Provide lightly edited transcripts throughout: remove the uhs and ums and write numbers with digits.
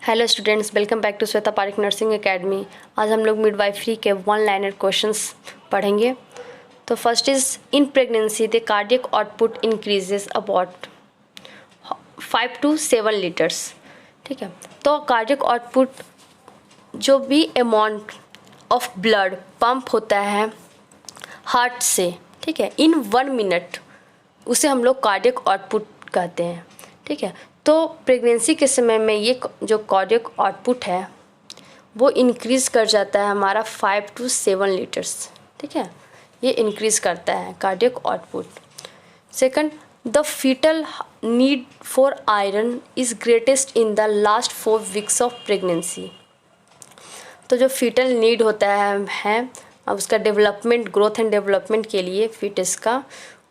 Hello students, welcome back to Shweta Parik nursing academy. आज हम लोग मिडवाइफरी के वन लाइनर क्वेश्चंस पढ़ेंगे। तो first is in pregnancy the cardiac output increases about 5 to 7 litres. ठीक है, तो कार्डियक आउटपुट जो भी अमाउंट ऑफ ब्लड पंप होता है हार्ट से, ठीक है, इन 1 मिनट, उसे हम लोग कार्डियक आउटपुट कहते हैं। ठीक है, तो प्रेगनेंसी के समय में ये जो कार्डियक आउटपुट है वो इंक्रीज़ कर जाता है हमारा 5 to 7 लीटर्स। ठीक है, ये इंक्रीज़ करता है cardiac output. Second, the fetal need for iron is greatest in the last 4 weeks of pregnancy. तो जो फीटल नीड होता है अब उसका डेवलपमेंट, ग्रोथ एंड डेवलपमेंट के लिए फीटस का,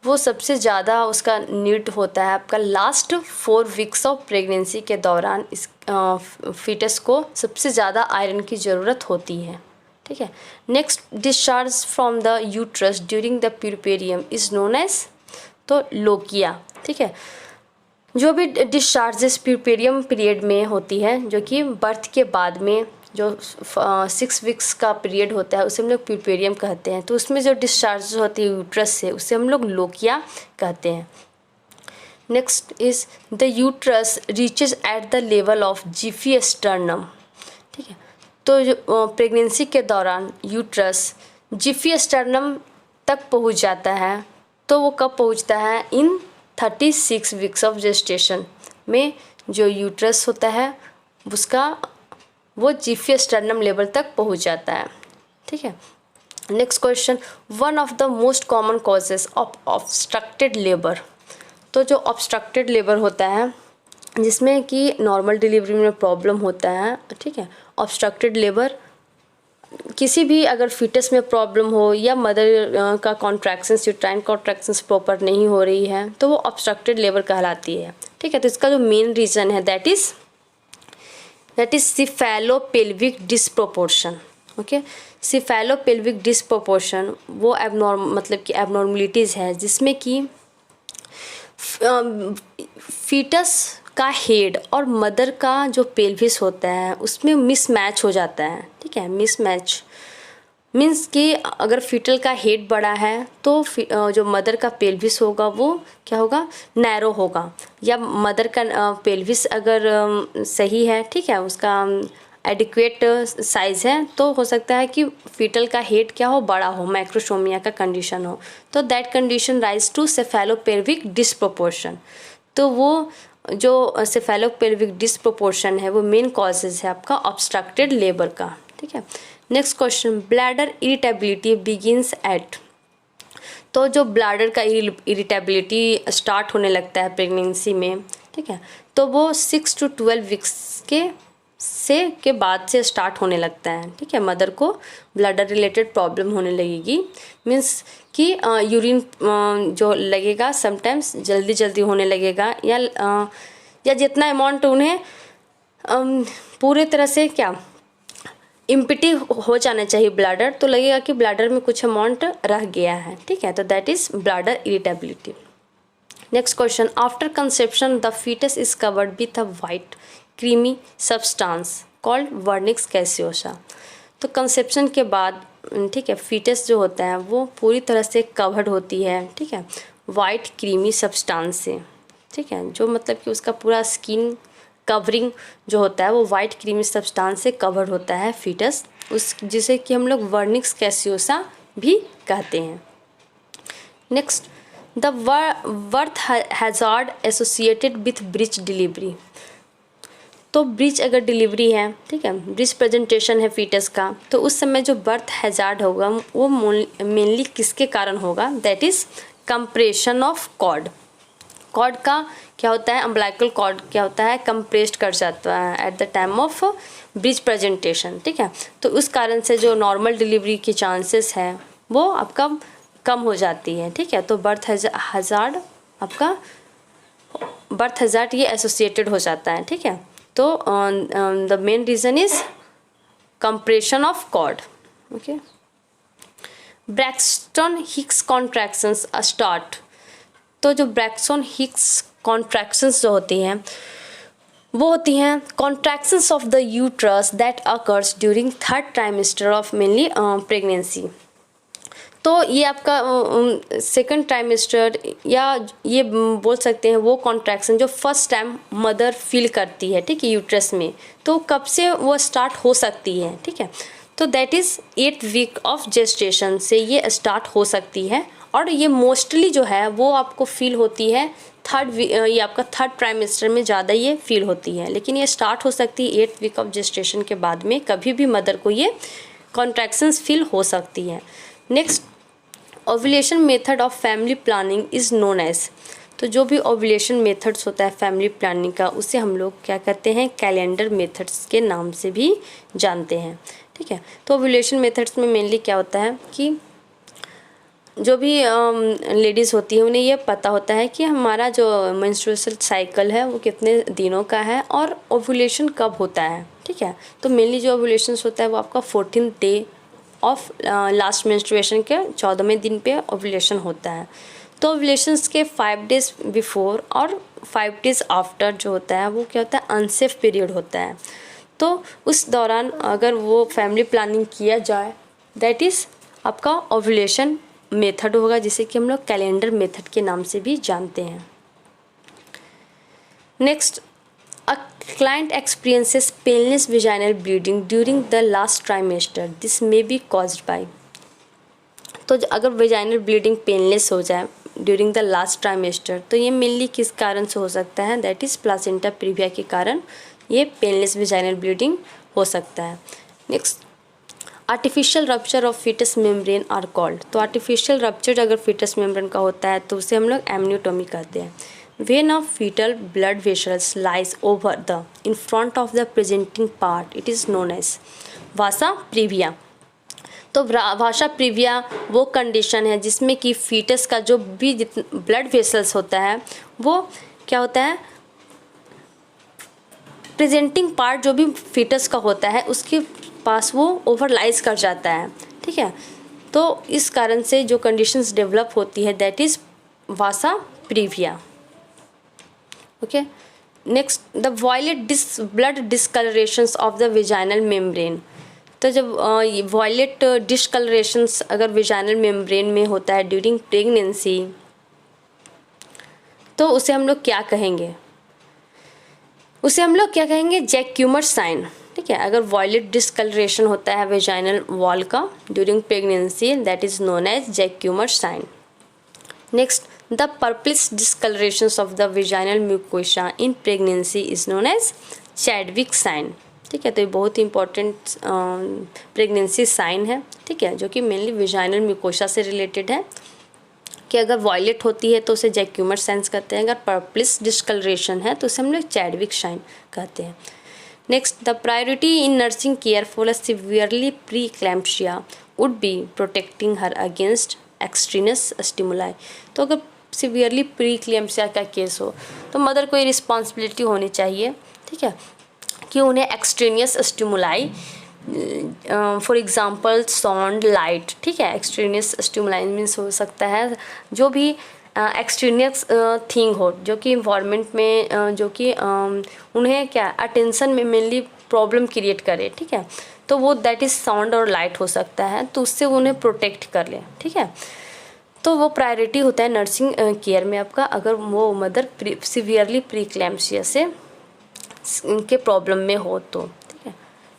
वो सबसे ज़्यादा उसका नीड होता है आपका लास्ट 4 वीक्स ऑफ प्रेगनेंसी के दौरान। इस फीटस को सबसे ज़्यादा आयरन की ज़रूरत होती है। ठीक है, next, discharge from the uterus during the puerperium is known as, तो लोकिया। ठीक है, जो भी डिस्चार्जेस प्यूरपेरियम पीरियड में होती है, जो कि बर्थ के बाद में जो 6 वीक्स का पीरियड होता है, उसे हम लोग प्यूरपेरियम कहते हैं। तो उसमें जो डिस्चार्ज होती है यूट्रस से, उसे हम लोग लोकिया कहते हैं। Next is the uterus reaches at the level of Zifi sternum. ठीक है, तो जो प्रेगनेंसी के दौरान यूट्रस जिफी स्टर्नम तक पहुंच जाता है। तो वो कब पहुंचता है? इन 36 वीक्स ऑफ जेस्टेशन में जो यूट्रस होता है उसका वो जिफी स्टर्नम लेवल तक पहुंच जाता है। ठीक है, next question, one of the most common causes of obstructed labour. तो जो ऑब्स्ट्रक्टेड लेबर होता है जिसमें कि नॉर्मल डिलीवरी में प्रॉब्लम होता है, ठीक है, ऑब्स्ट्रक्टेड लेबर किसी भी अगर फीटस में प्रॉब्लम हो या मदर का कॉन्ट्रैक्शंस, यूट्राइन कॉन्ट्रैक्शंस प्रॉपर नहीं हो रही है, तो वो ऑब्स्ट्रक्टेड लेबर कहलाती है। ठीक है, तो इसका जो मेन रीज़न है that is cephalopelvic disproportion. Okay, cephalopelvic disproportion वो मतलब कि एबनॉर्मलिटीज़ है जिसमें कि फीटस का हेड और मदर का जो पेल्विस होता है उसमें मिसमैच हो जाता है। ठीक है, मिसमैच मीन्स कि अगर फीटल का हेड बड़ा है तो जो मदर का पेल्विस होगा वो क्या होगा? नैरो होगा। या मदर का पेल्विस अगर सही है, ठीक है, उसका एडिक्वेट साइज़ है, तो हो सकता है कि फीटल का हेड क्या हो? बड़ा हो, मैक्रोसोमिया का कंडीशन हो। तो that condition rise to cephalopelvic disproportion. तो वो जो सेफेलोपेल्विक डिस्प्रोपोर्शन है वो मेन कॉजेज है आपका ऑब्स्ट्रक्टेड लेबर का। ठीक है, next question, bladder irritability begins at. तो जो ब्लैडर का इरिटेबिलिटी स्टार्ट होने लगता है प्रेगनेंसी में, ठीक है, तो वो 6 to 12 वीक्स के बाद से स्टार्ट होने लगता है। ठीक है, मदर को ब्लैडर रिलेटेड प्रॉब्लम होने लगेगी, मीन्स कि यूरिन जो लगेगा समटाइम्स जल्दी होने लगेगा, या जितना अमाउंट उन्हें पूरे तरह से क्या इम्पिटी हो जाना चाहिए ब्लैडर, तो लगेगा कि ब्लैडर में कुछ अमाउंट रह गया है। ठीक है, तो that is bladder irritability. Next question, after conception the fetus is covered with a white creamy substance called vernix caseosa. तो कंसेप्शन के बाद, ठीक है, फीटस जो होता है वो पूरी तरह से कवर्ड होती है, ठीक है, वाइट क्रीमी सब्सटेंस से। ठीक है, जो मतलब कि उसका पूरा स्किन कवरिंग जो होता है वो वाइट क्रीमी सब्सटेंस से कवर होता है फीटस, उस जिसे कि हम लोग वर्निक्स कैसियोसा भी कहते हैं। Next, the birth hazard associated with breach delivery. तो ब्रीच अगर डिलीवरी है, ठीक है, ब्रीच प्रेजेंटेशन है फीटस का, तो उस समय जो बर्थ हैजार्ड होगा वो मेनली किसके कारण होगा? That is compression of cord. Cord का क्या होता है? अम्बिलिकल कॉर्ड क्या होता है? कंप्रेस्ड कर जाता है at the time of breech presentation. ठीक है, तो उस कारण से जो नॉर्मल डिलीवरी के चांसेस है वो आपका कम हो जाती है। ठीक है, तो बर्थ हैजार्ड ये एसोसिएटेड हो जाता है। ठीक है, तो the main reason is compression of cord. Okay, Braxton Hicks contractions start. तो जो ब्रैक्सन हिक्स कॉन्ट्रैक्शंस जो होती हैं वो होती हैं contractions of the uterus that occurs during third trimester of mainly pregnancy. तो ये आपका सेकंड ट्राइमेस्टर या ये बोल सकते हैं वो कॉन्ट्रैक्शन जो फर्स्ट टाइम मदर फील करती है, ठीक है, यूट्रस में, तो कब से वो स्टार्ट हो सकती है, ठीक है, तो that is 8th week of gestation से ये स्टार्ट हो सकती है। और ये मोस्टली जो है वो आपको फील होती है ये आपका थर्ड ट्राइमेस्टर में ज़्यादा ये फील होती है, लेकिन ये स्टार्ट हो सकती है 8th वीक ऑफ जेस्टेशन के बाद में, कभी भी मदर को ये कॉन्ट्रैक्शंस फील हो सकती है। Next, ovulation method of family planning is known as. तो जो भी ओव्यूलेशन मेथड्स होता है फैमिली प्लानिंग का, उसे हम लोग क्या कहते हैं, कैलेंडर मेथड्स के नाम से भी जानते हैं, ठीक है। तो ओव्यूलेशन मेथड्स में मेनली क्या होता है कि जो भी लेडीज़ होती है उन्हें ये पता होता है कि हमारा जो मेंस्ट्रुअल साइकिल है वो कितने दिनों का है और ओव्यूलेशन कब होता है, ठीक है। तो मेनली जो ओव्यूलेशन होता है वो आपका 14th day of last menstruation के 14वें दिन पे ओव्यूलेशन होता है। तो ओव्यूलेशंस के 5 डेज बिफोर और 5 डेज आफ्टर जो होता है वो क्या होता है, अनसेफ पीरियड होता है। तो उस दौरान अगर वो फैमिली प्लानिंग किया जाए, दैट इज़ आपका ओव्यूलेशन मेथड होगा, जिसे कि हम लोग कैलेंडर मेथड के नाम से भी जानते हैं। Next, A client experiences painless vaginal bleeding during the last trimester. This may be caused by। तो अगर वेजाइनल ब्लीडिंग पेनलेस हो जाए ड्यूरिंग द लास्ट ट्राइमेस्टर, तो ये मेनली किस कारण से हो सकता है, दैट इज़ प्लासेंटा प्रीविया के कारण ये पेनलेस वेजाइनल ब्लीडिंग हो सकता है। Next, artificial rupture of fetus membrane are called. तो आर्टिफिशियल रप्चर अगर फीटस मेम्ब्रेन का होता है तो उसे हम लोग एमनियोटोमी कहते हैं। Vein of fetal blood vessels lies over the in front of the presenting part. It is known as vasa previa। तो भाषा प्रीविया वो कंडीशन है जिसमें कि फीटस का जो भी ब्लड वेसल्स होता है वो क्या होता है, प्रेजेंटिंग पार्ट जो भी फीटस का होता है उसके पास वो ओवरलाइज कर जाता है, ठीक है। तो इस कारण से जो कंडीशंस डेवलप होती है that is vasa previa. Okay, next, the violet blood discolourations of the vaginal membrane. तो जब वॉयलेट डिस्कलरेशंस अगर वेजाइनल मेम्ब्रेन में होता है ड्यूरिंग प्रेगनेंसी, तो उसे हम लोग क्या कहेंगे, जैक्यूमर साइन, ठीक है। अगर वॉयलेट डिस्कलरेशन होता है वेजाइनल वॉल का during pregnancy, that is known as Jacquemier sign. Next, the purplish discolorations of the vaginal mucosa in pregnancy is known as Chadwick sign, ठीक है। तो ये बहुत ही इंपॉर्टेंट प्रेगनेंसी साइन है, ठीक है, जो कि मेनली वेजाइनल म्यूकोसा से रिलेटेड है कि अगर वॉयलेट होती है तो उसे जैक्यूमर साइंस कहते हैं, अगर पर्पलिश डिस्कलरेशन है तो उसे हम लोग चैडविक साइन कहते हैं। Next, the priority in nursing care for a severely pre eclampsia would be protecting her against extraneous stimuli. तो अगर सिवियरली प्री एक्लैम्प्सिया का केस हो तो मदर को ये रिस्पॉन्सिबिलिटी होनी चाहिए, ठीक है, कि उन्हें extraneous stimuli, for example sound, light, ठीक है, एक्सट्रेनियस स्टिमुलाई मीन्स हो सकता है जो भी एक्सट्रेनियस थिंग हो जो कि इन्वायरमेंट में जो कि उन्हें क्या अटेंशन में मेनली प्रॉब्लम क्रिएट करे, ठीक है, तो वो दैट इज़ साउंड और लाइट हो सकता है, तो उससे उन्हें प्रोटेक्ट कर ले, ठीक है। तो वो प्रायोरिटी होता है नर्सिंग केयर में आपका अगर वो मदर सिवियरली प्री एक्लैम्प्सिया से इनके प्रॉब्लम में हो तो, ठीक है।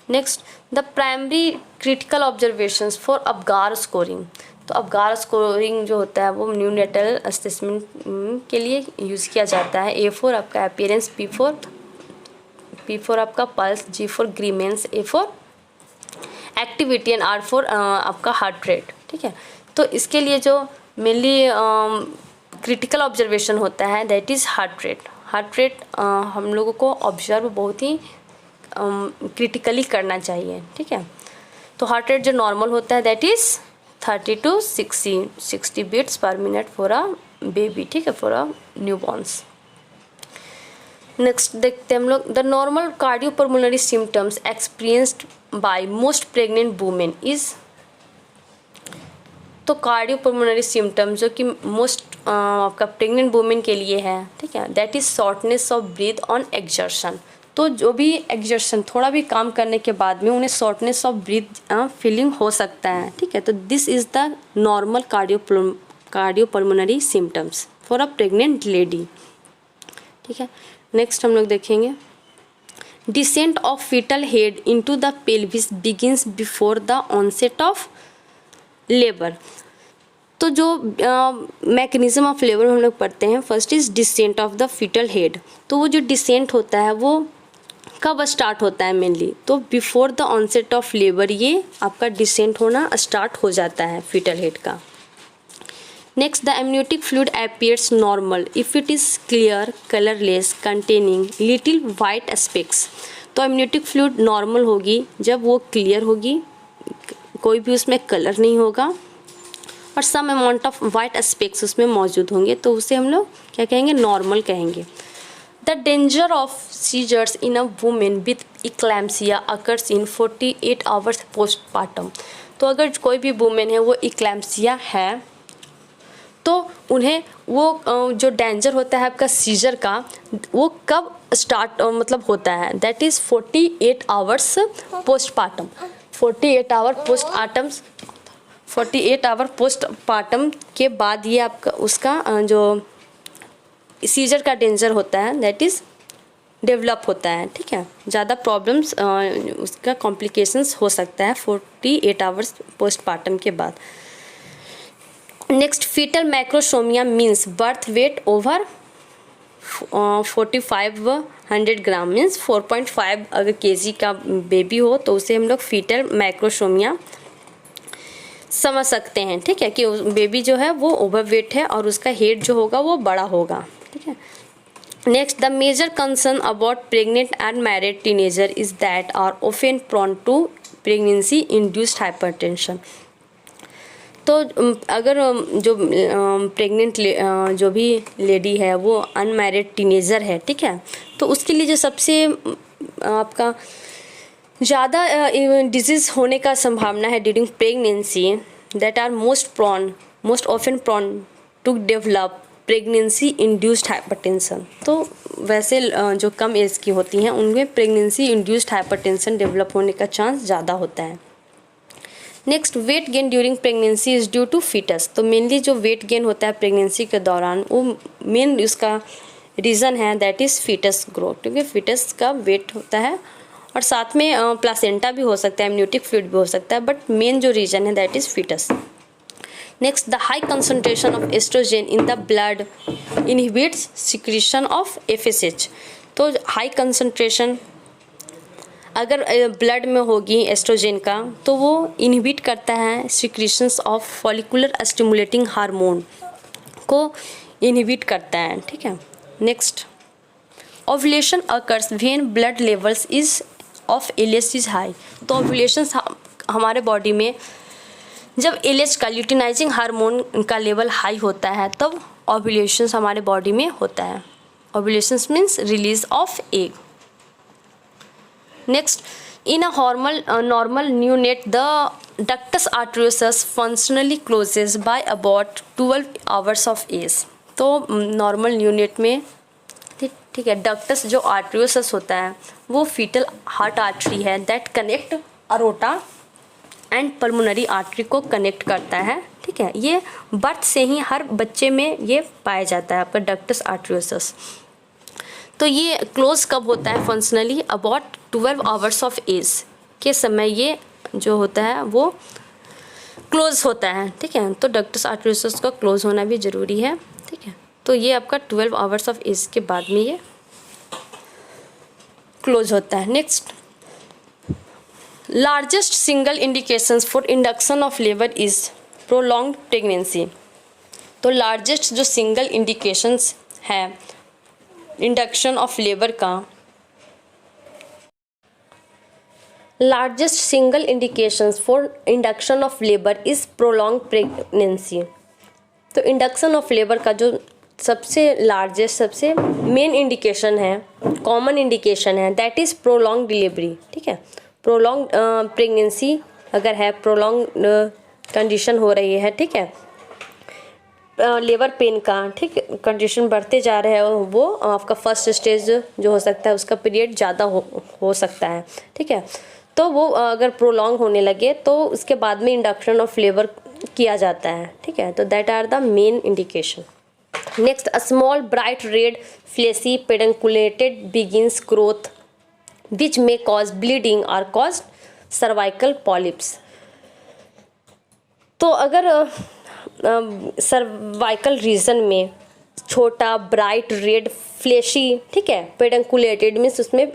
Next, the primary critical observations for Apgar scoring. तो अबगार स्कोरिंग जो होता है वो न्यूनेटल असेसमेंट के लिए यूज़ किया जाता है। A4 आपका अपीयरेंस, P4 आपका pulse, G4 ग्रीमेंस, A4 activity and R4 आपका हार्ट रेट, ठीक है। तो इसके लिए जो मेनली क्रिटिकल ऑब्जर्वेशन होता है दैट इज़ हार्ट रेट हम लोगों को ऑब्जर्व बहुत ही क्रिटिकली करना चाहिए, ठीक है। तो हार्ट रेट जो नॉर्मल होता है that is 30 to 60 beats per minute for a baby, ठीक है, फॉर अ न्यूबॉर्न्स। नेक्स्ट देखते हैं हम लोग, the normal cardiopulmonary symptoms experienced bye most pregnant women is. तो कार्डियोपल्मोनरी सिम्टम्स जो कि मोस्ट आपका प्रेग्नेंट वुमेन के लिए है, ठीक है, that is shortness of breath on exertion. तो जो भी एग्जर्शन, थोड़ा भी काम करने के बाद में उन्हें शॉर्टनेस ऑफ ब्रीथ फीलिंग हो सकता है, ठीक है। तो this is the normal cardiopulmonary symptoms for a pregnant lady, ठीक है। नेक्स्ट हम लोग देखेंगे descent of fetal head into the pelvis begins before the onset of labour. तो जो मैकेनिज्म ऑफ लेबर हम लोग पढ़ते हैं, first is descent of the fetal head. तो वो जो डिसेंट होता है वो कब स्टार्ट होता है मेनली, तो before the onset of labour ये आपका डिसेंट होना स्टार्ट हो जाता है फीटल हेड का। Next, the amniotic fluid appears normal if it is clear colourless containing little white specks. तो एमनियोटिक फ्लूइड नॉर्मल होगी जब वो क्लियर होगी, कोई भी उसमें कलर नहीं होगा और some amount of white specks उसमें मौजूद होंगे, तो उसे हम लोग क्या कहेंगे, नॉर्मल कहेंगे। The danger of seizures in a women with eclampsia occurs in 48 hours postpartum. तो अगर कोई भी वुमेन है वो इक्लैम्सिया है तो उन्हें वो जो डेंजर होता है आपका सीजर का, वो कब स्टार्ट मतलब होता है, that is 48 hours postpartum. 48 hour postpartum के बाद ये आपका उसका जो सीजर का डेंजर होता है दैट इज़ डेवलप होता है, ठीक है। ज़्यादा प्रॉब्लम्स उसका कॉम्प्लिकेशंस हो सकता है 48 आवर्स पोस्टपार्टम के बाद। Next, fetal macrosomia means birth weight over 4500 gram means 4.5 अगर केजी का बेबी हो तो उसे हम लोग फीटल मैक्रोसोमिया समझ सकते हैं, ठीक है, कि बेबी जो है वो ओवरवेट है और उसका हेड जो होगा वो बड़ा होगा, ठीक है। Next, the major concern about pregnant and married teenager is that are often prone to pregnancy induced hypertension. तो अगर जो प्रेग्नेंट जो भी लेडी है वो अनमैरिड टीनेजर है, ठीक है, तो उसके लिए जो सबसे आपका ज़्यादा डिजीज़ होने का संभावना है during pregnancy, that are most often prone to develop pregnancy induced hypertension. तो वैसे जो कम एज की होती हैं उनमें प्रेगनेंसी इंड्यूस्ड हाइपरटेंशन डेवलप होने का चांस ज़्यादा होता है। Next, weight gain during pregnancy is due to fetus. तो मेनली जो वेट गेन होता है प्रेगनेंसी के दौरान वो मेन उसका रीज़न है दैट इज़ फीटस ग्रोथ, क्योंकि फीटस का वेट होता है और साथ में प्लासेंटा भी हो सकता है, एमनियोटिक फ्लूइड भी हो सकता है, बट मेन जो रीज़न है that is fetus. Next, the high concentration of oestrogen in the blood inhibits secretion of FSH। तो हाई कंसंट्रेशन अगर ब्लड में होगी एस्ट्रोजन का तो वो इनहिबिट करता है secretions of follicular stimulating hormone को इनहिबिट करता है, ठीक है। Next, ovulation occurs when blood levels is of LH is high. तो ओव्यूलेशन हमारे बॉडी में जब LH का ल्यूटिनाइजिंग हार्मोन का लेवल हाई होता है तब ओव्यूलेशन हमारे बॉडी में होता है। Ovulation means release of egg. Next, in a normal neonate, the ductus arteriosus functionally closes by about 12 hours of age। तो नॉर्मल न्यूनेट में ठीक है, डक्टस जो आर्ट्रियोसस होता है वो फीटल हार्ट आर्टरी है that connect aorta and pulmonary artery को कनेक्ट करता है, ठीक है। ये बर्थ से ही हर बच्चे में ये पाया जाता है आपका डक्टस आर्ट्रियोसस। तो ये क्लोज कब होता है functionally, about 12 hours of age के समय ये जो होता है वो क्लोज होता है, ठीक है। तो डक्टस आर्टरियोसस का क्लोज होना भी ज़रूरी है, ठीक है। तो ये आपका 12 आवर्स ऑफ एज के बाद में ये क्लोज होता है। Next, largest single indications for induction of labour is prolonged pregnancy. तो लार्जेस्ट जो सिंगल इंडिकेशंस है इंडक्शन ऑफ लेबर का, largest single indications for induction of labour is prolong pregnancy. तो इंडक्शन ऑफ लेबर का जो सबसे लार्जेस्ट सबसे main indication है, कॉमन इंडिकेशन है दैट इज प्रोलॉन्ग डिलीवरी, ठीक है। प्रोलॉन्ग प्रेगनेंसी अगर है, प्रोलॉन्ग कंडीशन हो रही है, ठीक है, लेबर पेन का, ठीक, कंडीशन बढ़ते जा रहे हैं, वो आपका फर्स्ट स्टेज जो हो सकता है उसका पीरियड ज़्यादा हो सकता है, ठीक है। तो वो अगर प्रोलॉन्ग होने लगे तो उसके बाद में इंडक्शन ऑफ लेबर किया जाता है, ठीक है। तो that are the main indication. Next, a small bright red fleshy pedunculated begins growth which may cause bleeding और कॉज सर्वाइकल पॉलिप्स। तो अगर सर्वाइकल रीजन में छोटा ब्राइट रेड फ्लेशी, ठीक है, पेडंकुलेटेड मीन्स उसमें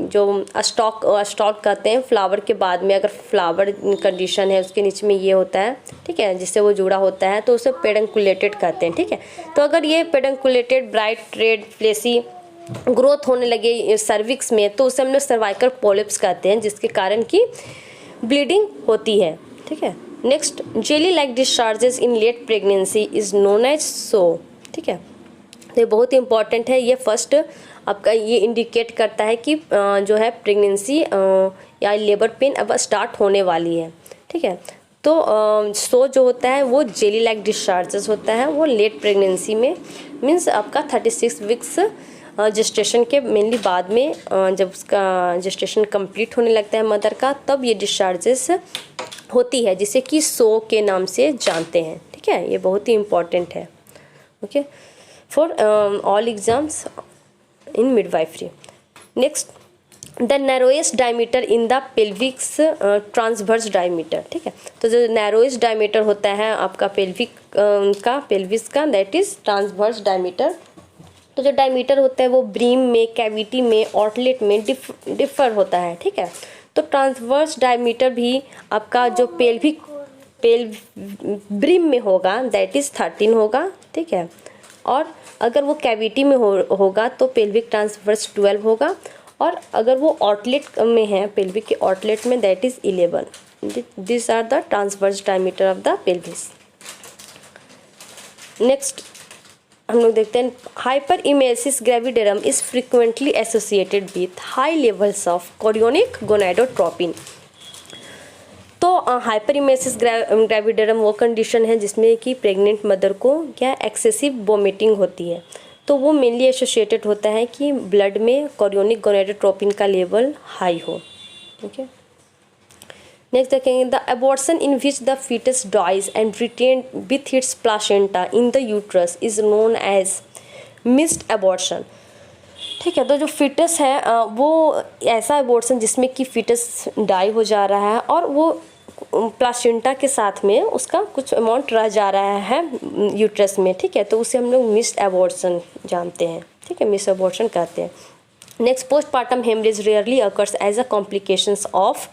जो स्टॉक कहते हैं फ्लावर के बाद में, अगर फ्लावर कंडीशन है उसके नीचे में ये होता है, ठीक है, जिससे वो जुड़ा होता है तो उसे पेडंकुलेटेड कहते हैं, ठीक है। तो अगर ये पेडंकुलेटेड ब्राइट रेड फ्लेशी ग्रोथ होने लगे सर्विक्स में तो उसे हम लोग सर्वाइकल पॉलिप्स कहते हैं, जिसके कारण की ब्लीडिंग होती है, ठीक है। Next, jelly like discharges in late pregnancy is known as show, ठीक है। तो ये बहुत ही इंपॉर्टेंट है। ये फर्स्ट आपका ये इंडिकेट करता है कि जो है प्रेगनेंसी या लेबर पेन अब स्टार्ट होने वाली है, ठीक है। तो सो जो होता है वो जेली लाइक डिस्चार्जेस होता है, वो लेट प्रेगनेंसी में मीन्स आपका 36 वीक्स जेस्टेशन के मेनली बाद में जब उसका जेस्टेशन कंप्लीट होने लगता है मदर का, तब ये डिस्चार्जेस होती है, जिसे कि सो के नाम से जानते हैं, ठीक है। ये बहुत ही इम्पॉर्टेंट है, okay, for all exams in midwifery. Next, the narrowest diameter in the पेल्विक्स transverse diameter, ठीक है। तो जो नैरोएस्ट डायमीटर होता है आपका पेल्विस का दैट इज ट्रांसवर्स डायमीटर। तो जो डायमीटर होता है वो ब्रीम में, कैविटी में, ऑटलेट में डिफर होता है, ठीक है। तो ट्रांसवर्स डायमीटर भी आपका जो ब्रीम में होगा दैट इज 13 होगा, ठीक है। और अगर वो कैविटी में होगा तो पेल्विक ट्रांसवर्स 12 होगा, और अगर वो ऑटलेट में है पेल्विक के ऑटलेट में that is 11। This are the transverse diameter of the pelvis. Next हम लोग देखते हैं, hyper emesis gravidarum is frequently associated with high levels of chorionic gonadotropin. तो हाइपर इमेसिस ग्रेविडेरम वो कंडीशन है जिसमें कि प्रेग्नेंट मदर को क्या एक्सेसिव वोमिटिंग होती है। तो वो मेनली एसोसिएटेड होता है कि ब्लड में कोरियोनिक गोनाडोट्रोपिन का लेवल हाई हो, ओके। नेक्स्ट देखेंगे, the abortion in which the fetus dies and retain with its placenta in the uterus is known as missed abortion, ठीक है। तो जो फीटस है वो ऐसा अबॉर्शन जिसमें कि फीटस डाई हो जा रहा है और वो प्लासेंटा के साथ में उसका कुछ अमाउंट रह जा रहा है यूट्रस में, ठीक है। तो उसे हम लोग मिस्ड अबॉर्शन जानते हैं, ठीक है, मिस्ड अबॉर्शन कहते हैं। Next, postpartum haemorrhage rarely occurs as a complications of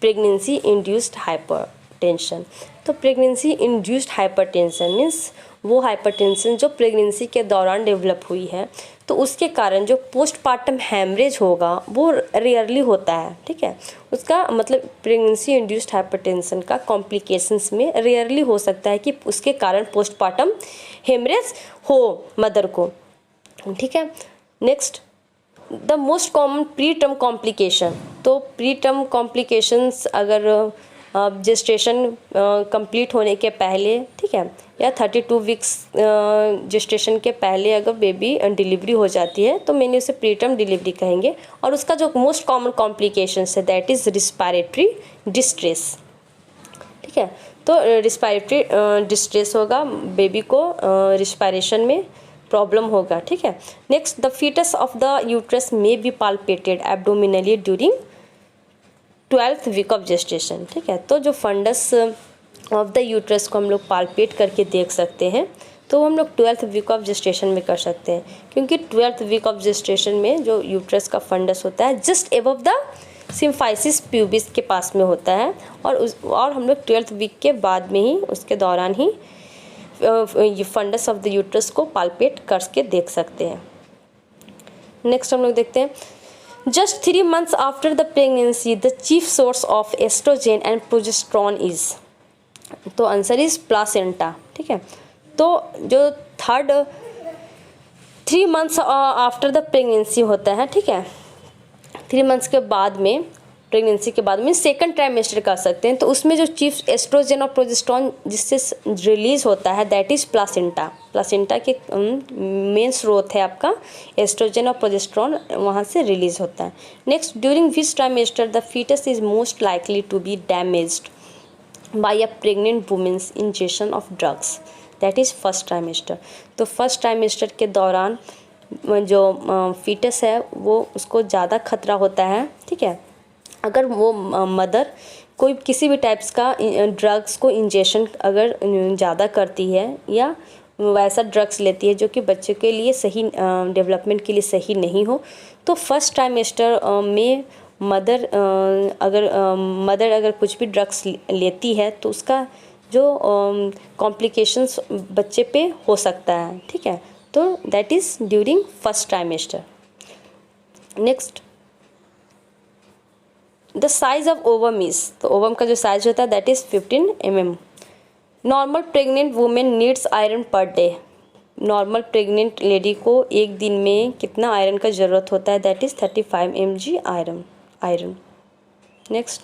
pregnancy induced hypertension. तो प्रेगनेंसी इंड्यूस्ड हाइपरटेंशन मीन्स वो हाइपरटेंशन जो प्रेगनेंसी के दौरान डेवलप हुई है, तो उसके कारण जो पोस्टपार्टम हैमरेज होगा वो रेयरली होता है, ठीक है। उसका मतलब प्रेगनेंसी इंड्यूस्ड हाइपरटेंशन का कॉम्प्लिकेशंस में रेयरली हो सकता है कि उसके कारण पोस्टपार्टम हेमरेज हो मदर को, ठीक है। Next, the most common pre term complication. तो प्री टर्म कॉम्प्लिकेशंस अगर जेस्टेशन कंप्लीट होने के पहले, ठीक है, या 32 वीक्स जेस्टेशन के पहले अगर बेबी डिलीवरी हो जाती है तो मैंने उसे प्री टर्म डिलीवरी कहेंगे। और उसका जो मोस्ट कॉमन कॉम्प्लिकेशंस है दैट इज़ रिस्पायरेटरी डिस्ट्रेस, ठीक है। तो रिस्पायरेटरी डिस्ट्रेस होगा, बेबी को रिस्पायरेशन में प्रॉब्लम होगा, ठीक है। Next, the fetus of the uterus may be palpated abdominally during 12th week of gestation, ठीक है। तो जो फंडस ऑफ द यूट्रस को हम लोग पाल्पेट करके देख सकते हैं, तो हम लोग 12th वीक ऑफ जेस्टेशन में कर सकते हैं, क्योंकि 12th वीक ऑफ जेस्टेशन में जो यूट्रस का फंडस होता है just above the symphysis pubis के पास में होता है, और हम लोग 12th वीक के बाद में ही उसके दौरान ही ये फंडस ऑफ द यूट्रस को पाल्पेट करके देख सकते हैं। नेक्स्ट हम लोग देखते हैं, just 3 months after the pregnancy the chief source of oestrogen and progesterone is. तो आंसर इज प्लासेंटा, ठीक है। तो जो 3 months आफ्टर द प्रेगनेंसी होता है, ठीक है, 3 months के बाद में प्रेगनेंसी के बाद में सेकंड ट्राइमेस्टर कर सकते हैं। तो उसमें जो चीफ एस्ट्रोजन और प्रोजेस्टेरॉन जिससे रिलीज होता है दैट इज प्लासेंटा। प्लासेंटा के मेन स्रोत है आपका एस्ट्रोजन और प्रोजेस्टेरॉन, वहाँ से रिलीज होता है। Next, during which trimester the fetus is most likely to be damaged by a pregnant women's injection of drugs, that is first trimester. तो फर्स्ट ट्राइमेस्टर के दौरान जो फीटस है वो उसको ज़्यादा खतरा होता है, ठीक है, अगर वो मदर कोई किसी भी टाइप्स का ड्रग्स को इंजेक्शन अगर ज़्यादा करती है या वैसा ड्रग्स लेती है जो कि बच्चे के लिए सही डेवलपमेंट के लिए सही नहीं हो, तो फर्स्ट ट्राइमेस्टर में मदर अगर कुछ भी ड्रग्स लेती है तो उसका जो कॉम्प्लिकेशंस बच्चे पे हो सकता है, ठीक है। तो that is during first trimester. Next, the size of ovum is, तो ओवम का जो साइज होता है that is 15 mm। Normal pregnant women needs iron per day, normal pregnant lady को एक दिन में कितना आयरन का ज़रूरत होता है, that is 35 mg iron. Next,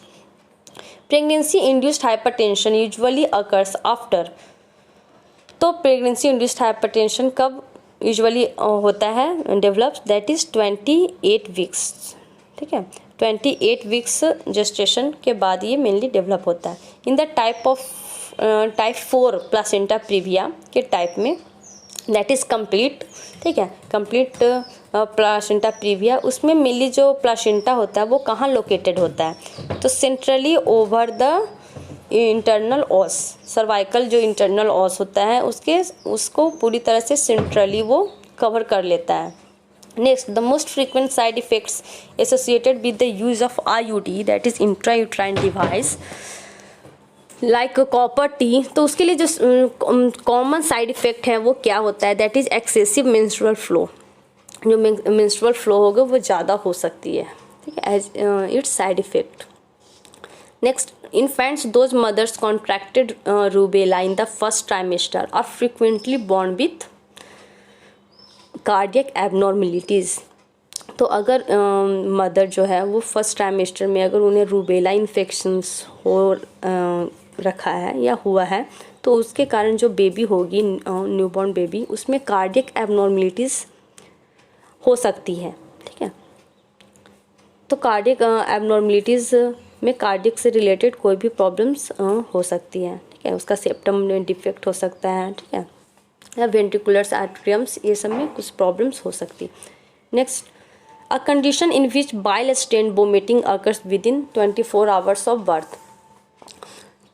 pregnancy induced hypertension usually occurs after, तो प्रेगनेंसी इंड्यूस्ड हाइपरटेंशन कब यूजुअली होता है डेवलप्स, दैट इज़ 28 वीक्स, ठीक है, 28 वीक्स जेस्टेशन के बाद ये मेनली डेवलप होता है। In the type 4 placenta previa के टाइप में दैट इज़ कंप्लीट, ठीक है, कंप्लीट प्लासेंटा प्रीविया, उसमें मेनली जो प्लासेंटा होता है वो कहाँ लोकेटेड होता है, तो centrally over the internal ऑस, cervical जो इंटरनल ऑस होता है उसको पूरी तरह से सेंट्रली वो कवर कर लेता है। Next, the most frequent side effects associated with the use of IUD that is intrauterine device like copper T, तो उसके लिए जो कॉमन साइड इफेक्ट है वो क्या होता है, that is excessive menstrual flow, जो मेंस्ट्रुअल फ्लो होगा वो ज़्यादा हो सकती है, ठीक है, as its side effect. Next, infants those mothers contracted rubella in the first trimester are frequently born with cardiac abnormalities, तो अगर मदर जो है वो फर्स्ट ट्राइमेस्टर में अगर उन्हें रूबेला इन्फेक्शंस हो रखा है या हुआ है तो उसके कारण जो बेबी होगी न्यूबॉर्न बेबी उसमें कार्डियक एबनॉर्मेलिटीज़ हो सकती है, ठीक है। तो कार्डियक एबनॉर्मेलिटीज़ में कार्डियक से रिलेटेड कोई भी प्रॉब्लम्स हो सकती है, ठीक है, उसका सेप्टम में डिफेक्ट हो सकता है, ठीक है, या वेंट्रिकुलर्स आर्टरियम्स, ये सब में कुछ प्रॉब्लम्स हो सकती। Next, a condition in which bile stain vomiting occurs within 24 hours of birth,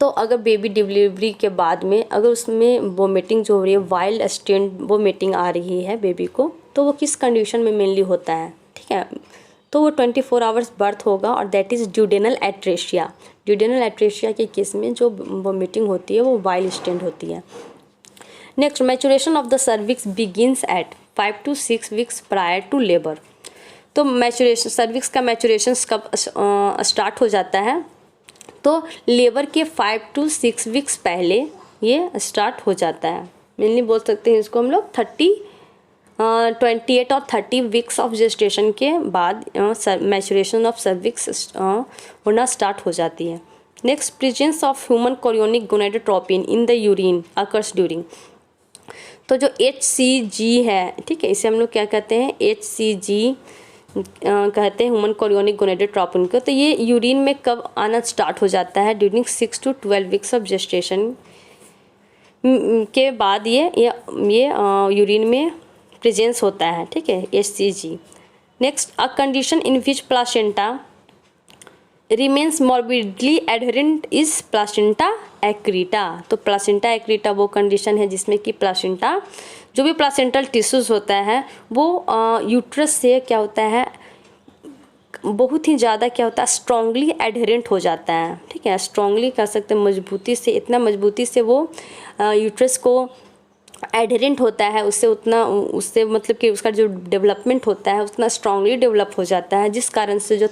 तो अगर बेबी डिलीवरी के बाद में अगर उसमें वोमिटिंग जो हो रही है वाइल्ड स्टेन वोमिटिंग आ रही है बेबी को, तो वो किस कंडीशन में मेनली होता है, ठीक है, तो वो 24 आवर्स बर्थ होगा और दैट इज़ ड्यूडेनल एट्रेशिया। ड्यूडेनल एट्रेशिया के केस में जो वोमिटिंग होती है वो वाइल्ड स्टेन होती है। Next, maturation of the cervix begins at 5 to 6 weeks prior to labour, तो मैचुरेशन सर्विक्स का मैचुरेशन कब स्टार्ट हो जाता है, तो लेबर के 5 to 6 वीक्स पहले ये स्टार्ट हो जाता है। मेनली बोल सकते हैं इसको हम लोग 28 और 30 वीक्स ऑफ जेस्टेशन के बाद मैचुरेशन ऑफ सर्विक्स होना स्टार्ट हो जाती है। Next, presence of human chorionic gonadotropin in the urine occurs during, तो जो HCG है, ठीक है, इसे हम लोग क्या कहते हैं, HCG कहते हैं ह्यूमन कोरियोनिक गोनाडोट्रोपिन को, तो ये यूरिन में कब आना स्टार्ट हो जाता है, during 6 to 12 weeks of gestation के बाद ये यूरिन में प्रेजेंस होता है, ठीक है, HCG। Next, a condition in which placenta remains morbidly adherent is placenta accreta, तो प्लासेंटा एक्रीटा वो कंडीशन है जिसमें कि प्लासेंटा जो भी प्लासेंटल टिश्यूज होता है वो यूट्रस से क्या होता है बहुत ही ज़्यादा क्या होता है स्ट्रांगली एडहेरेंट हो जाता है, ठीक है, स्ट्रांगली कह सकते हैं मजबूती से, इतना मजबूती से वो यूट्रस को एडहेरेंट होता है, उससे मतलब कि उसका जो डेवलपमेंट होता है उतना स्ट्रांगली डेवलप हो जाता है, जिस कारण से जो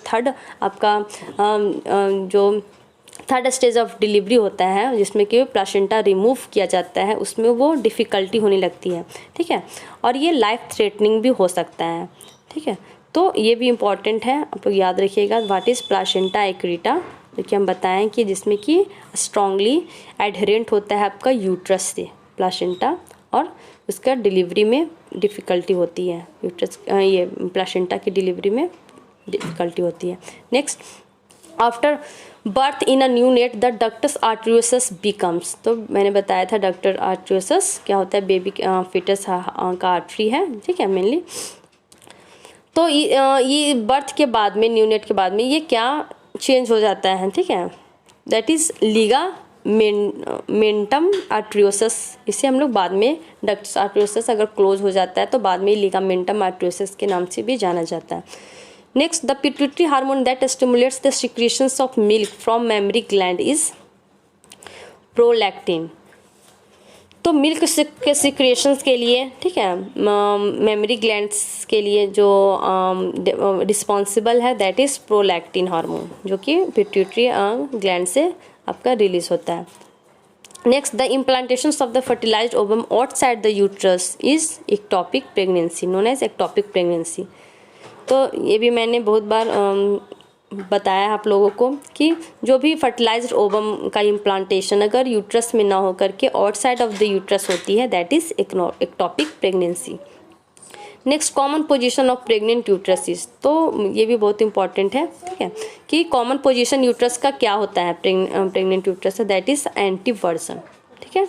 थर्ड स्टेज ऑफ डिलीवरी होता है जिसमें कि प्लासेंटा रिमूव किया जाता है उसमें वो डिफ़िकल्टी होने लगती है, ठीक है, और ये लाइफ थ्रेटनिंग भी हो सकता है, ठीक है। तो ये भी इम्पॉर्टेंट है, आप लोग याद रखिएगा। व्हाट इज़ प्लासेंटा एक्रेटा, देखिए हम बताएं कि जिसमें कि स्ट्रांगली एडहेरेंट होता है आपका यूट्रस से प्लासेंटा, और उसका डिलीवरी में डिफ़िकल्टी होती है, यूट्रस ये प्लासेंटा की डिलीवरी में डिफ़िकल्टी होती है। Next, after birth in a new net the ductus arteriosus becomes, तो मैंने बताया था डक्टर आर्टरियोसस क्या होता है, बेबी फिटस का आर्टरी है, ठीक है मेनली। तो ये बर्थ के बाद में, न्यू नेट के बाद में ये क्या चेंज हो जाता है, ठीक है, दैट इज़ लिगामेंटम आर्टरियोसस। इसे हम लोग बाद में डक्टस आर्टरियोसस अगर क्लोज हो जाता है तो बाद में लिगामेंटम आर्टरियोसस के नाम से भी जाना जाता है। Next, the pituitary hormone that stimulates the secretions of milk from mammary gland is prolactin. तो मिल्क के सिक्रेशंस के लिए, ठीक है, मेमरी ग्लैंड्स के लिए जो रिस्पॉन्सिबल है दैट इज़ प्रोलैक्टिन हार्मोन, जो कि पिट्यूटरी ग्लैंड से आपका रिलीज होता है। Next, the implantation of the fertilised ovum outside the uterus is ectopic pregnancy, known as ectopic pregnancy. तो ये भी मैंने बहुत बार बताया आप लोगों को कि जो भी फर्टिलाइज्ड ओवम का इम्प्लांटेशन अगर यूट्रस में ना हो करके आउटसाइड ऑफ द यूट्रस होती है that is ectopic pregnancy. Next, common position of pregnant uterus, तो ये भी बहुत इंपॉर्टेंट है, ठीक है, कि कॉमन पोजीशन यूट्रस का क्या होता है pregnant uterus that is anteversion, ठीक है।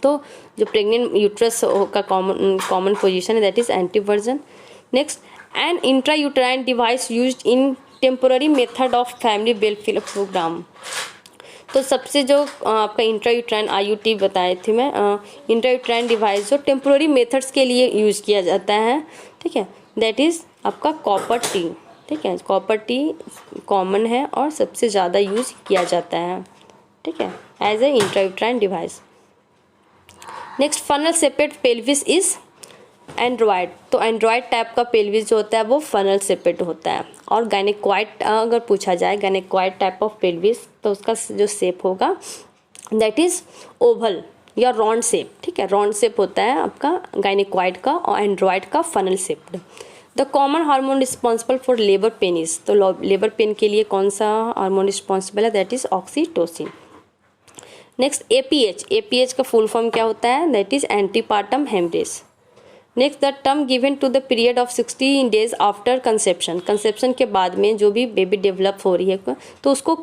तो जो प्रेग्नेंट यूट्रस का कॉमन पोजीशन है that is anteversion. Next, an intrauterine device used in temporary method of family welfare programme. तो सबसे जो आपका इंट्रायूट्राइन IUT बताए थे मैं, इंट्रायूट्राइन डिवाइस जो टेम्पोररी मेथड्स के लिए यूज़ किया जाता है, ठीक है, दैट इज़ आपका कॉपर टी, ठीक है, कॉपर टी कॉमन है और सबसे ज़्यादा यूज़ किया जाता है, ठीक है, as a intrauterine device. Next, funnel shaped pelvis is android, तो एंड्रॉयड टाइप का पेल्विस जो होता है वो फनल सेपेट होता है। और गायनेकॉइड अगर पूछा जाए, गायनेकॉइड टाइप ऑफ पेल्विस, तो उसका जो शेप होगा दैट इज़ ओवल या राउंड शेप, ठीक है, राउंड शेप होता है आपका गायनेकॉइड का, और एंड्रॉयड का funnel shaped. The common hormone responsible for labour pain is, तो लेबर पेन के लिए कौन सा हार्मोन रिस्पॉन्सिबल है that is oxytocin. Next, APH का फुल फॉर्म क्या होता है that is antepartum haemorrhage. Next, the term given to the period of 16 days after conception, conception के बाद में जो भी बेबी डेवलप हो रही है तो उसको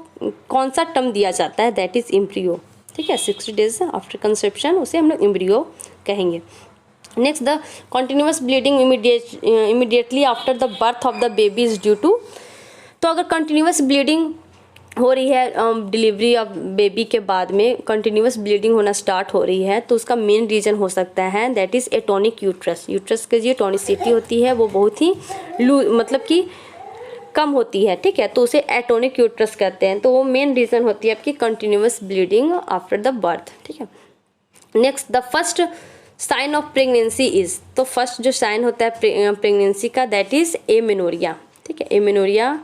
कौन सा टर्म दिया जाता है दैट इज़ एम्ब्रियो, ठीक है, 60 डेज आफ्टर कंसेप्शन उसे हम लोग एम्ब्रियो कहेंगे। Next, the continuous bleeding immediately after the birth of the baby is due to, तो अगर कंटिन्यूस ब्लीडिंग हो रही है डिलीवरी ऑफ बेबी के बाद में कंटिन्यूस ब्लीडिंग होना स्टार्ट हो रही है तो उसका मेन रीज़न हो सकता है that is atonic uterus. Uterus की जो टोनिसिटी होती है वो बहुत ही मतलब कि कम होती है, ठीक है, तो उसे एटोनिक यूट्रस कहते हैं। तो वो मेन रीज़न होती है आपकी continuous bleeding after the birth, ठीक है। Next, the first sign of pregnancy is, तो फर्स्ट जो साइन होता है प्रेगनेंसी का दैट इज़ एमेनोरिया, ठीक है, एमेनोरिया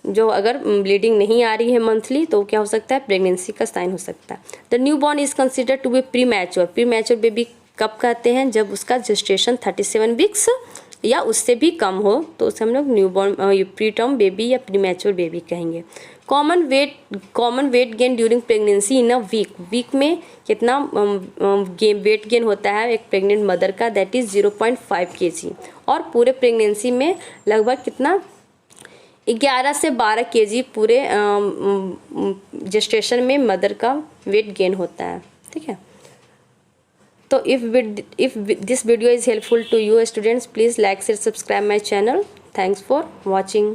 जो अगर ब्लीडिंग नहीं आ रही है मंथली तो क्या हो सकता है प्रेगनेंसी का साइन हो सकता है। The newborn is consider to be premature baby कब कहते हैं जब उसका जेस्टेशन 37 वीक्स या उससे भी कम हो तो उसे हम लोग newborn preterm baby या प्री मैच्योर बेबी कहेंगे। Common weight gain during pregnancy in a week में कितना वेट गेन होता है एक प्रेग्नेंट मदर का दैट इज़ 0.5 kg, और पूरे प्रेगनेंसी में लगभग कितना 11 से 12 kg पूरे जेस्टेशन में मदर का वेट गेन होता है, ठीक है। तो if this video is helpful to you students please like share subscribe my channel. Thanks for watching.